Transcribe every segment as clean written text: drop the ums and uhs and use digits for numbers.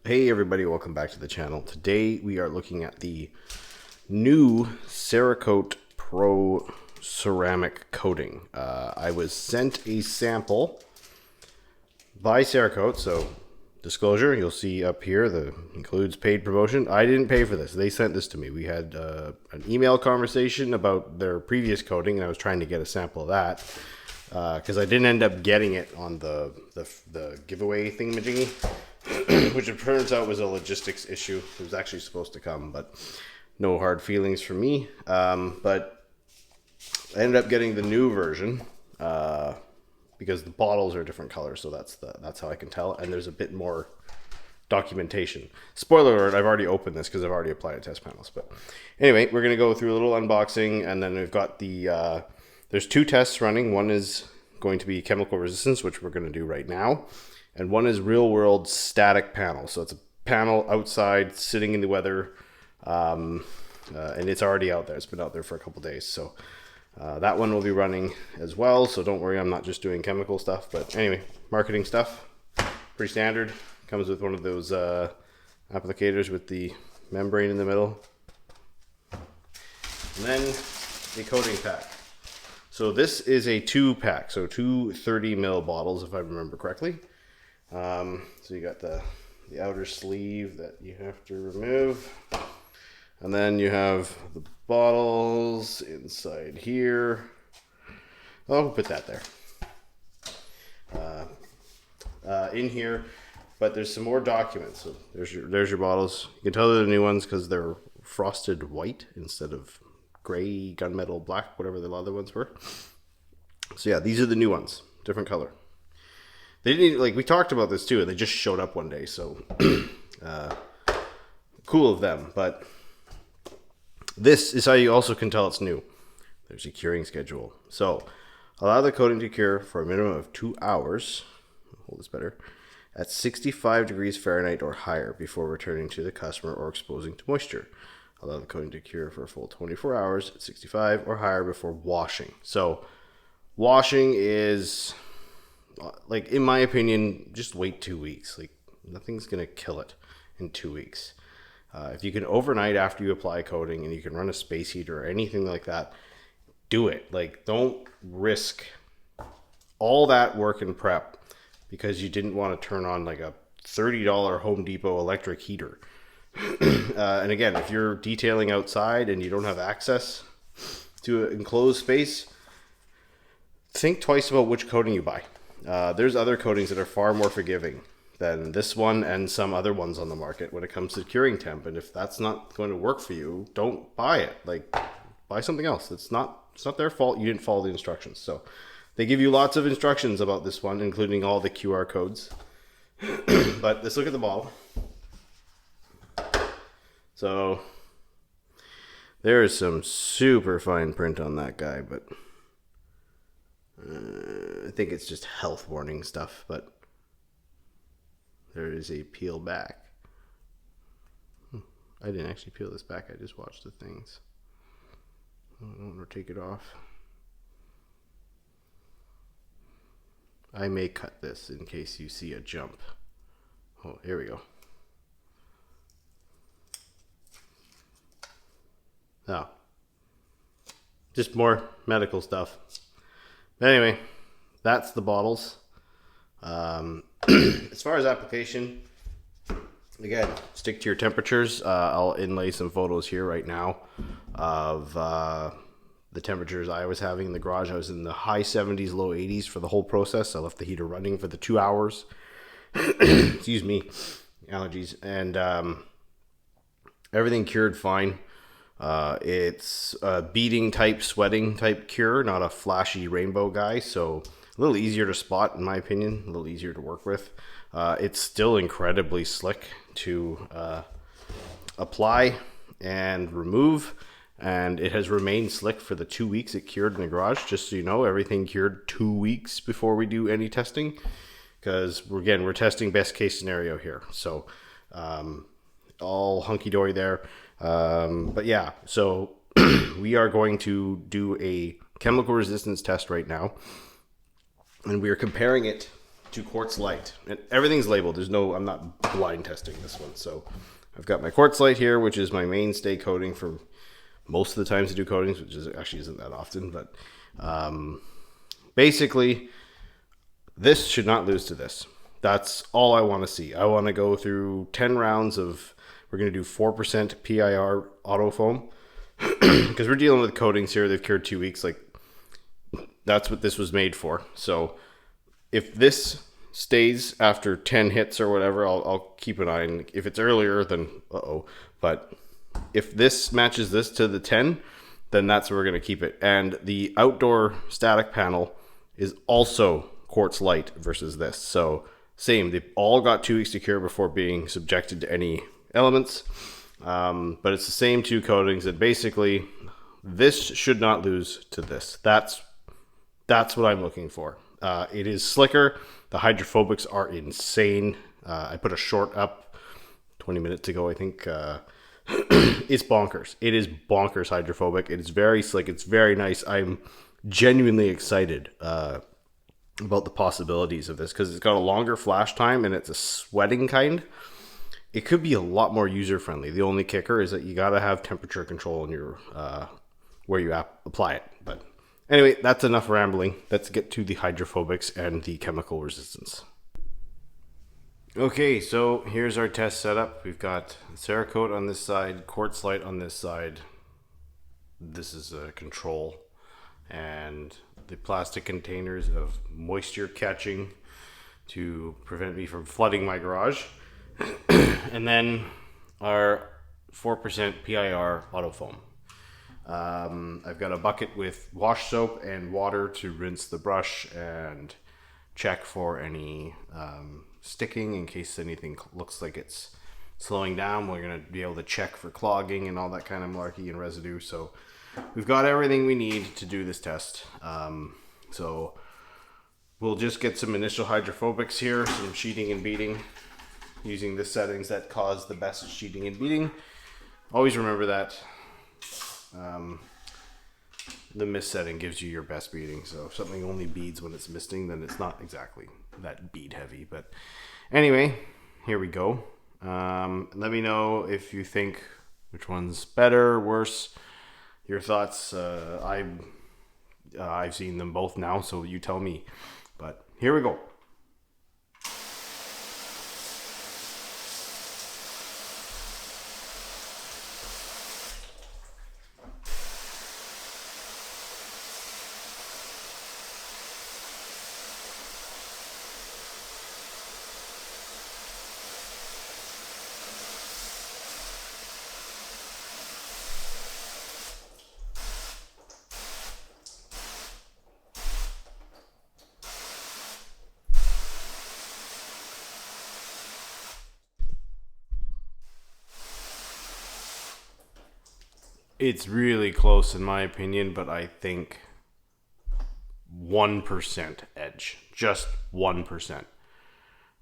Hey everybody, welcome back to the channel. Today we are looking at the new Cerakote Pro Ceramic Coating. I was sent a sample by Cerakote, so disclosure, you'll see up here, the includes paid promotion. I didn't pay for this. They sent this to me. We had an email conversation about their previous coating, and I was trying to get a sample of that because I didn't end up getting it on the giveaway thingamajiggy. Which it turns out was a logistics issue. It was actually supposed to come, but no hard feelings for me. But I ended up getting the new version because the bottles are different colors, so that's how I can tell. And there's a bit more documentation. Spoiler alert: I've already opened this because I've already applied to test panels. But anyway, we're gonna go through a little unboxing, and then we've got the there's two tests running. One is going to be chemical resistance, which we're gonna do right now. And one is real world static panel. So it's a panel outside sitting in the weather. And it's already out there. It's been out there for a couple days. So that one will be running as well. So don't worry, I'm not just doing chemical stuff. But anyway, marketing stuff. Pretty standard. Comes with one of those applicators with the membrane in the middle. And then a coating pack. So this is a 2-pack. So two 30 ml bottles, if I remember correctly. So you got the outer sleeve that you have to remove, and then you have the bottles inside here. I'll put that there in here, but there's some more documents. So there's your bottles. You can tell they're the new ones because they're frosted white instead of gray, gunmetal black, whatever the other ones were. So yeah, these are the new ones, different color. They didn't, like, we talked about this too, and they just showed up one day, so cool of them. But this is how you also can tell it's new. There's a curing schedule. So allow the coating to cure for a minimum of 2 hours. Hold this better. At 65 degrees Fahrenheit or higher before returning to the customer or exposing to moisture. Allow the coating to cure for a full 24 hours at 65 or higher before washing. So washing is, like, in my opinion, just wait 2 weeks. Like, nothing's gonna kill it in 2 weeks. If you can overnight after you apply coating and you can run a space heater or anything like that, do it. Like, don't risk all that work and prep because you didn't want to turn on like a $30 Home Depot electric heater. And again, if you're detailing outside and you don't have access to an enclosed space, think twice about which coating you buy. There's other coatings that are far more forgiving than this one and some other ones on the market when it comes to curing temp. And if that's not going to work for you, don't buy it. Like, buy something else. It's not their fault. You didn't follow the instructions. So they give you lots of instructions about this one, including all the QR codes. But let's look at the bottle. So there is some super fine print on that guy, but I think it's just health warning stuff, but there is a peel back. I didn't actually peel this back. I just watched the things. I don't want to take it off. I may cut this in case you see a jump. Oh, here we go. Oh, just more medical stuff. Anyway, that's the bottles. As far as application, again, stick to your temperatures. I'll inlay some photos here right now of the temperatures I was having in the garage. I was in the high 70s, low 80s for the whole process. I left the heater running for the 2 hours. Excuse me, allergies. And everything cured fine. It's a beading type, sweating type cure, not a flashy rainbow guy. So a little easier to spot, in my opinion, a little easier to work with. It's still incredibly slick to apply and remove, and it has remained slick for the 2 weeks it cured in the garage. Just so you know, everything cured 2 weeks before we do any testing, because we're testing best case scenario here. So all hunky-dory there. But yeah, so we are going to do a chemical resistance test right now, and we are comparing it to Cquartz Lite. And everything's labeled. I'm not blind testing this one. So I've got my Cquartz Lite here, which is my mainstay coating for most of the times I do coatings, which actually isn't that often. But basically, this should not lose to this. That's all I want to see. I want to go through 10 rounds of, we're going to do 4% PIR auto foam. Because we're dealing with coatings here. They've cured 2 weeks. Like, that's what this was made for. So if this stays after 10 hits or whatever, I'll keep an eye. And if it's earlier, then uh-oh. But if this matches this to the 10, then that's where we're going to keep it. And the outdoor static panel is also Cquartz Lite versus this. So same, they've all got 2 weeks to cure before being subjected to any elements. But it's the same 2 coatings, and basically this should not lose to this. That's what I'm looking for. It is slicker. The hydrophobics are insane. I put a short up 20 minutes ago, I think. It's bonkers. It is bonkers hydrophobic. It is very slick. It's very nice. I'm genuinely excited about the possibilities of this because it's got a longer flash time and it's a sweating kind. It could be a lot more user-friendly. The only kicker is that you got to have temperature control in your where you apply it. But anyway, that's enough rambling. Let's get to the hydrophobics and the chemical resistance. Okay, so here's our test setup. We've got Cerakote on this side, Cquartz Lite on this side. This is a control. And the plastic containers of moisture catching to prevent me from flooding my garage. And then our 4% PIR auto foam. I've got a bucket with wash soap and water to rinse the brush and check for any sticking in case anything looks like it's slowing down. We're going to be able to check for clogging and all that kind of malarkey and residue. So we've got everything we need to do this test. So we'll just get some initial hydrophobics here, some sheeting and beading, using the settings that cause the best sheeting and beading. Always remember that the mist setting gives you your best beading. So if something only beads when it's misting, then it's not exactly that bead heavy. But anyway, here we go. Let me know if you think which one's better, worse, your thoughts. I've seen them both now, so you tell me. But here we go. It's really close in my opinion, but I think 1% edge, just 1%.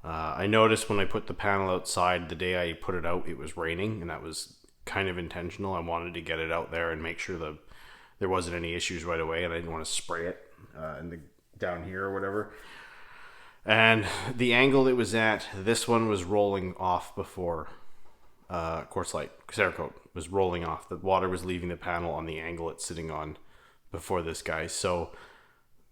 I noticed when I put the panel outside, the day I put it out, it was raining, and that was kind of intentional. I wanted to get it out there and make sure that there wasn't any issues right away, and I didn't want to spray it down here or whatever. And the angle it was at, this one was rolling off before Cquartz Lite, Cerakote was rolling off. The water was leaving the panel on the angle it's sitting on before this guy. So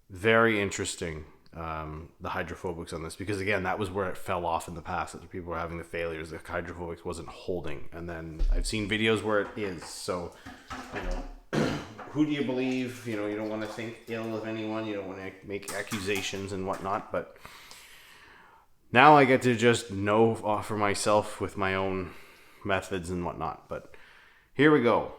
very interesting, the hydrophobics on this, because again, that was where it fell off in the past. That people were having the failures. The hydrophobics wasn't holding, and then I've seen videos where it is. So, who do you believe? You don't want to think ill of anyone. You don't want to make accusations and whatnot. But now I get to just know for myself with my own methods and whatnot. But here we go.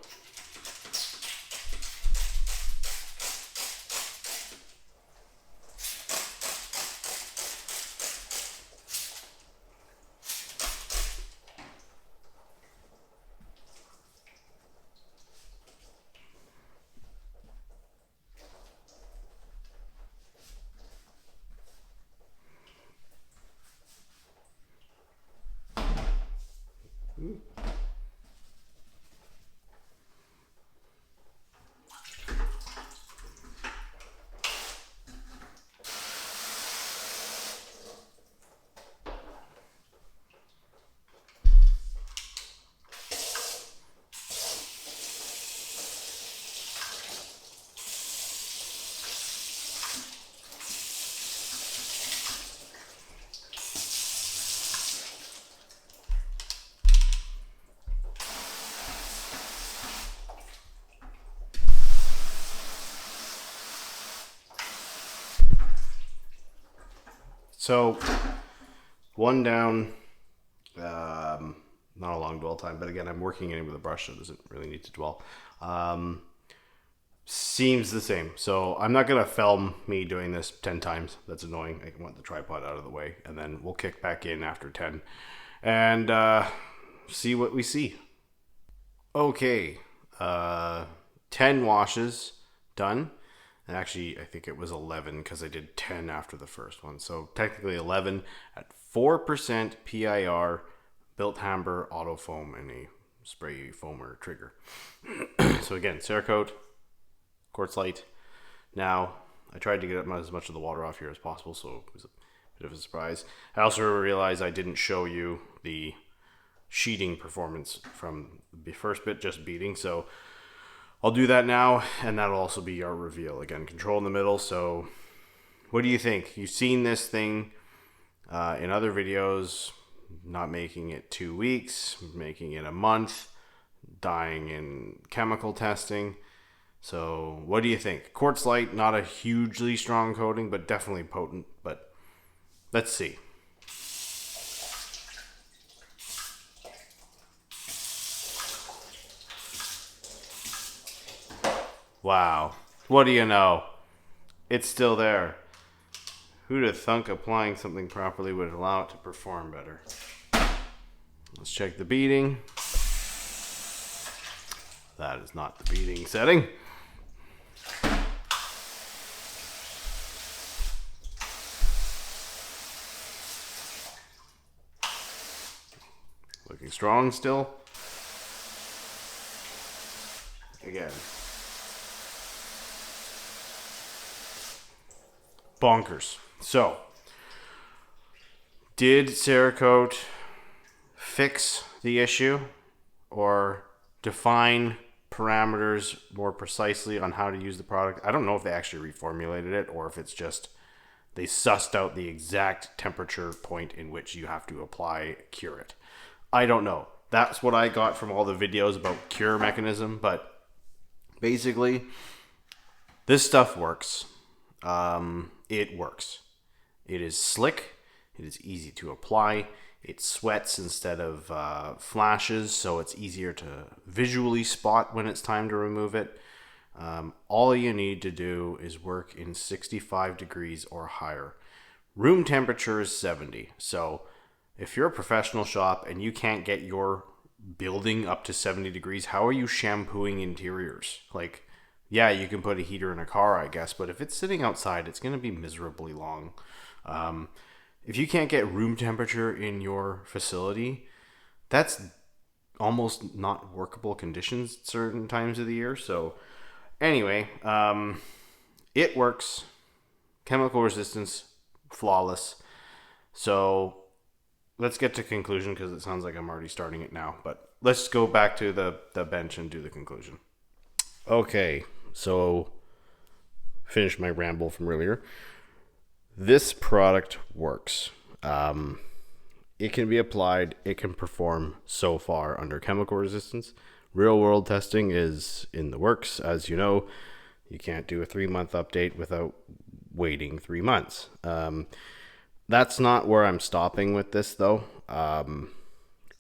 So one down, not a long dwell time, but again, I'm working in it with a brush, so it doesn't really need to dwell. Seems the same. So I'm not going to film me doing this 10 times. That's annoying. I want the tripod out of the way, and then we'll kick back in after 10 and see what we see. Okay, 10 washes done. And actually, I think it was 11 because I did 10 after the first one. So technically 11 at 4% PIR, built amber, auto foam, and a spray foamer trigger. So again, Cerakote, Cquartz Lite. Now, I tried to get as much of the water off here as possible, so it was a bit of a surprise. I also realized I didn't show you the sheeting performance from the first bit, just beading. So I'll do that now, and that'll also be our reveal. Again, control in the middle. So what do you think? You've seen this thing in other videos, not making it 2 weeks, making it a month, dying in chemical testing. So what do you think? Cquartz Lite, not a hugely strong coating, but definitely potent. But let's see. Wow. What do you know? It's still there. Who'd have thunk applying something properly would allow it to perform better? Let's check the beading. That is not the beading setting. Looking strong still. Again. Bonkers. So, did Cerakote fix the issue or define parameters more precisely on how to use the product? I don't know if they actually reformulated it or if it's just they sussed out the exact temperature point in which you have to apply cure it. I don't know. That's what I got from all the videos about cure mechanism, but basically this stuff works. It works. It is slick. It is easy to apply. It sweats instead of flashes, so it's easier to visually spot when it's time to remove it. All you need to do is work in 65 degrees or higher. Room temperature is 70. So if you're a professional shop and you can't get your building up to 70 degrees, how are you shampooing interiors? Like, yeah, you can put a heater in a car, I guess, but if it's sitting outside, it's going to be miserably long. If you can't get room temperature in your facility, that's almost not workable conditions at certain times of the year. So anyway, it works. Chemical resistance, flawless. So let's get to conclusion because it sounds like I'm already starting it now. But let's go back to the bench and do the conclusion. Okay, so finish my ramble from earlier. This product works. It can be applied. It can perform so far under chemical resistance. Real world testing is in the works. As you know, you can't do a 3-month update without waiting 3 months. That's not where I'm stopping with this though. I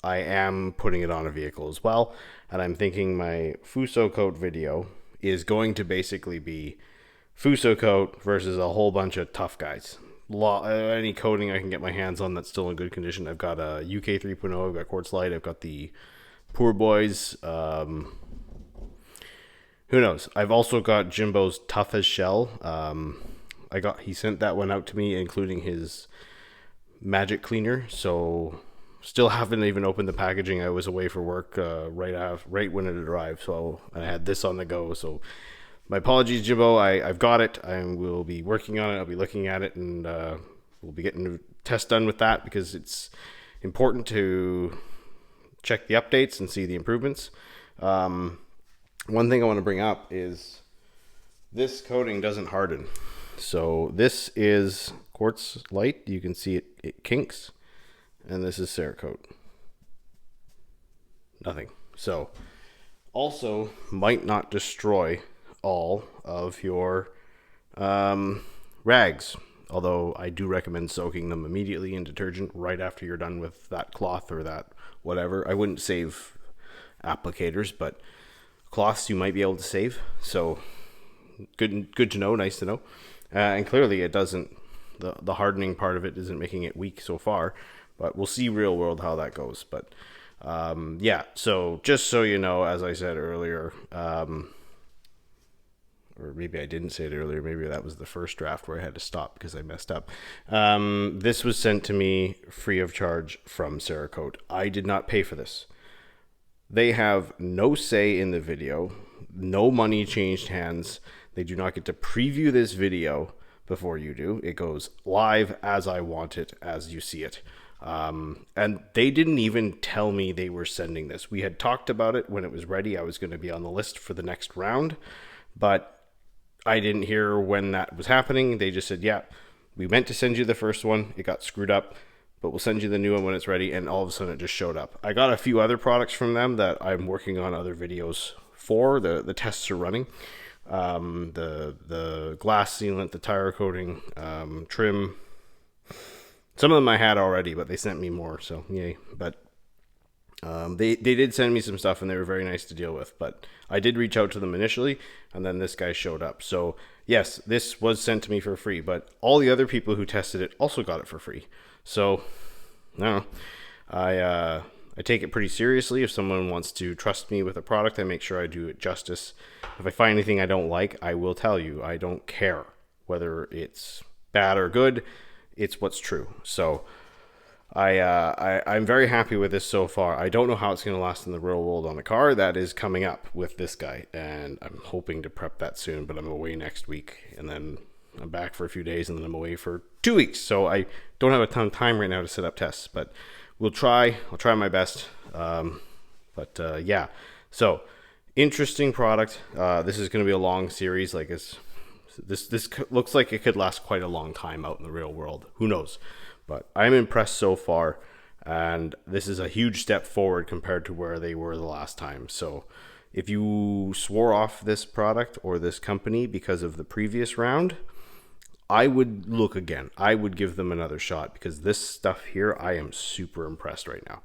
am putting it on a vehicle as well. And I'm thinking my Fuso-Coat video is going to basically be Fuso-Coat versus a whole bunch of tough guys. Any coating I can get my hands on that's still in good condition. I've got a UK 3.0, I've got Cquartz Lite, I've got the Poor Boys. Who knows? I've also got Jimbo's Tough as Shell. He sent that one out to me, including his magic cleaner. So still haven't even opened the packaging. I was away for work right when it arrived, so I had this on the go. So my apologies, Jimbo. I've got it. I will be working on it. I'll be looking at it, and we'll be getting a test done with that because it's important to check the updates and see the improvements. One thing I want to bring up is this coating doesn't harden. So this is Cquartz Lite. You can see it kinks. And this is Cerakote. Nothing. So also might not destroy all of your rags. although I do recommend soaking them immediately in detergent right after you're done with that cloth or that whatever. I wouldn't save applicators, but cloths you might be able to save. So good to know, nice to know. And clearly it doesn't, the hardening part of it isn't making it weak so far, but we'll see real world how that goes. But yeah, so just so you know, as I said earlier, or maybe I didn't say it earlier, maybe that was the first draft where I had to stop because I messed up. This was sent to me free of charge from Cerakote. I did not pay for this. They have no say in the video, no money changed hands. They do not get to preview this video before you do. It goes live as I want it, as you see it. And they didn't even tell me they were sending this. We had talked about it when it was ready. I was going to be on the list for the next round, but I didn't hear when that was happening. They just said, yeah, we meant to send you the first one. It got screwed up, but we'll send you the new one when it's ready. And all of a sudden it just showed up. I got a few other products from them that I'm working on other videos for. The tests are running. The glass sealant, the tire coating, trim. Some of them I had already, but they sent me more, so yay. But they did send me some stuff, and they were very nice to deal with. But I did reach out to them initially, and then this guy showed up. So yes, this was sent to me for free, but all the other people who tested it also got it for free. So no, I take it pretty seriously. If someone wants to trust me with a product, I make sure I do it justice. If I find anything I don't like, I will tell you. I don't care whether it's bad or good. It's what's true. So I'm very happy with this so far. I don't know how it's going to last in the real world on the car. That is coming up with this guy, and I'm hoping to prep that soon, but I'm away next week, and then I'm back for a few days, and then I'm away for 2 weeks. So I don't have a ton of time right now to set up tests, but we'll try. I'll try my best. Yeah. So interesting product. This is going to be a long series. Like this looks like it could last quite a long time out in the real world. Who knows? But I'm impressed so far, and this is a huge step forward compared to where they were the last time. So if you swore off this product or this company because of the previous round, I would look again. I would give them another shot, because this stuff here, I am super impressed right now.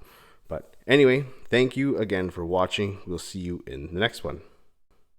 But anyway, thank you again for watching. We'll see you in the next one.